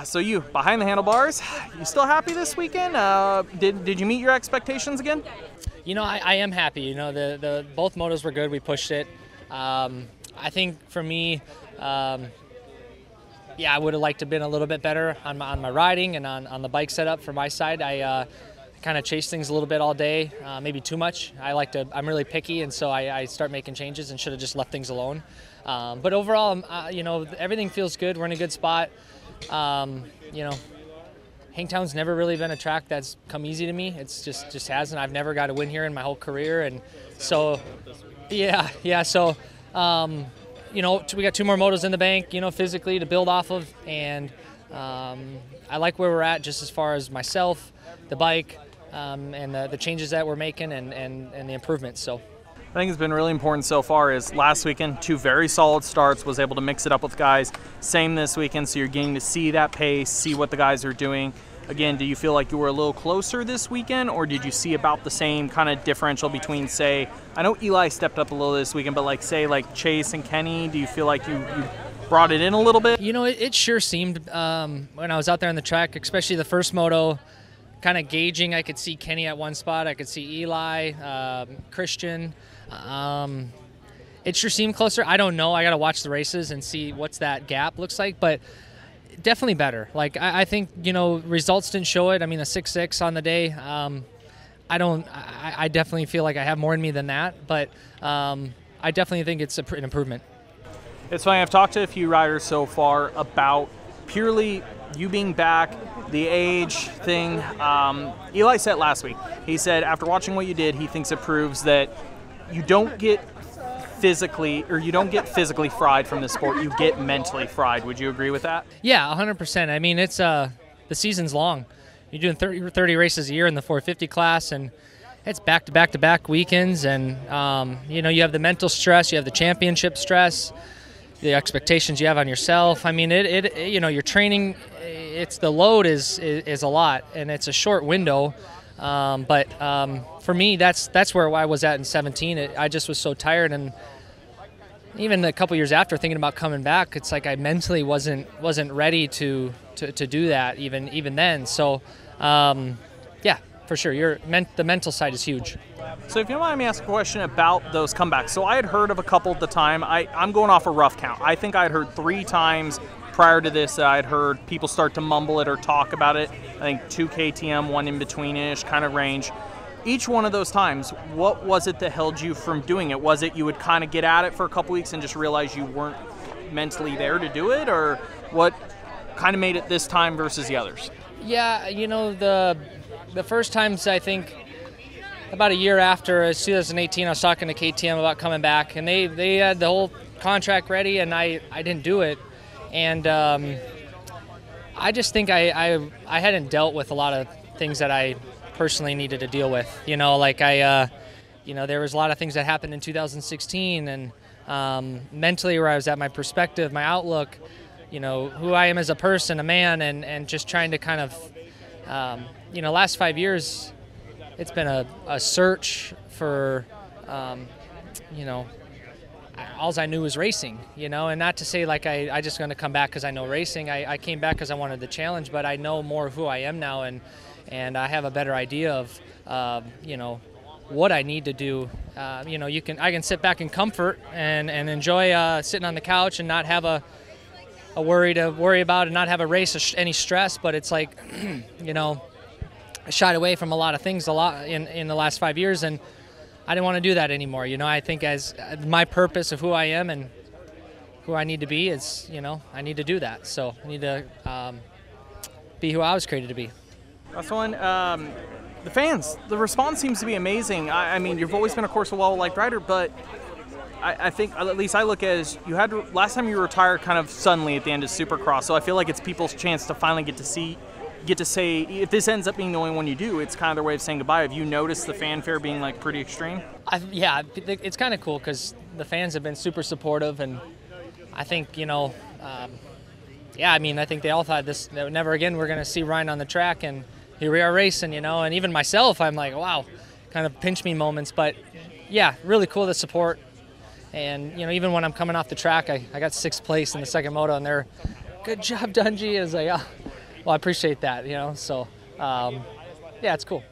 So you, behind the handlebars, you still happy this weekend? Did you meet your expectations again? You know, I am happy. You know, the both motos were good. We pushed it. I think for me, yeah, I would have liked to have been a little bit better on my riding and on the bike setup for my side. I kind of chased things a little bit all day, maybe too much. I'm really picky, and so I start making changes and should have just left things alone. But overall, you know, everything feels good. We're in a good spot. You know, Hangtown's never really been a track that's come easy to me. It's just hasn't. I've never got a win here in my whole career, and so yeah. So you know, we got 2 more motos in the bank, you know, physically to build off of, and I like where we're at just as far as myself, the bike, and the changes that we're making and the improvements. So I think it's been really important so far is last weekend, 2 very solid starts, was able to mix it up with guys. Same this weekend, so you're getting to see that pace, see what the guys are doing. Again, do you feel like you were a little closer this weekend, or did you see about the same kind of differential between, say, I know Eli stepped up a little this weekend, but like, say, like Chase and Kenny, do you feel like you brought it in a little bit? You know, it sure seemed when I was out there on the track, especially the first moto, kind of gauging. I could see Kenny at one spot, I could see Eli, Christian. It sure seemed closer. I don't know. I got to watch the races and see what's that gap looks like, but definitely better. Like I think, you know, results didn't show it. I mean, a 6.6 on the day. I definitely feel like I have more in me than that, but I definitely think it's an improvement. It's funny. I've talked to a few riders so far about purely you being back, the age thing. Eli said last week, he said after watching what you did, he thinks it proves that you don't get physically fried from this sport. You get mentally fried. Would you agree with that? Yeah, 100%. I mean, it's the season's long. You're doing 30 races a year in the 450 class, and it's back-to-back weekends. And you know, you have the mental stress, you have the championship stress, the expectations you have on yourself. I mean, you know, your training, the load is a lot, and it's a short window. But for me, that's where I was at in 17. I just was so tired, and even a couple years after, thinking about coming back, it's like I mentally wasn't ready to do that even then. So yeah, for sure, the mental side is huge. So if you don't mind me asking a question about those comebacks. So I had heard of a couple at the time. I'm going off a rough count. I think I had heard 3 times prior to this, I'd heard people start to mumble it or talk about it. I think 2 KTM, 1 in between-ish kind of range. Each one of those times, what was it that held you from doing it? Was it you would kind of get at it for a couple weeks and just realize you weren't mentally there to do it? Or what kind of made it this time versus the others? Yeah, you know, the first times, I think about a year after, it's 2018, I was talking to KTM about coming back, and they had the whole contract ready, and I didn't do it. And I just think I hadn't dealt with a lot of things that I personally needed to deal with. You know, like you know, there was a lot of things that happened in 2016, and mentally where I was at, my perspective, my outlook, you know, who I am as a person, a man, and just trying to kind of, you know, last 5 years, it's been a search for, you know, all I knew was racing, you know, and not to say like I just going to come back because I know racing. I came back because I wanted the challenge, but I know more of who I am now, and I have a better idea of, you know, what I need to do. You know, I can sit back in comfort and enjoy sitting on the couch and not have a worry to worry about and not have a race any stress. But it's like, you know, I shied away from a lot of things in the last 5 years, and I didn't want to do that anymore. You know, I think as my purpose of who I am and who I need to be is, you know, I need to do that. So I need to be who I was created to be. Last one, the fans, the response seems to be amazing. I mean, you've always been, of course, a well-liked rider, but I think, at least I look at it as you had, last time you retired kind of suddenly at the end of Supercross, so I feel like it's people's chance to finally get to say, if this ends up being the only one you do, it's kind of their way of saying goodbye. Have you noticed the fanfare being like pretty extreme? Yeah, it's kind of cool because the fans have been super supportive, and I think, you know, yeah, I mean, I think they all thought that never again we're going to see Ryan on the track, and here we are racing, you know, and even myself, I'm like, wow, kind of pinch me moments, but yeah, really cool, the support. And, you know, even when I'm coming off the track, I got 6th place in the second moto, and they're good job, Dungey. I was like, oh, well, I appreciate that, you know. So, yeah, it's cool.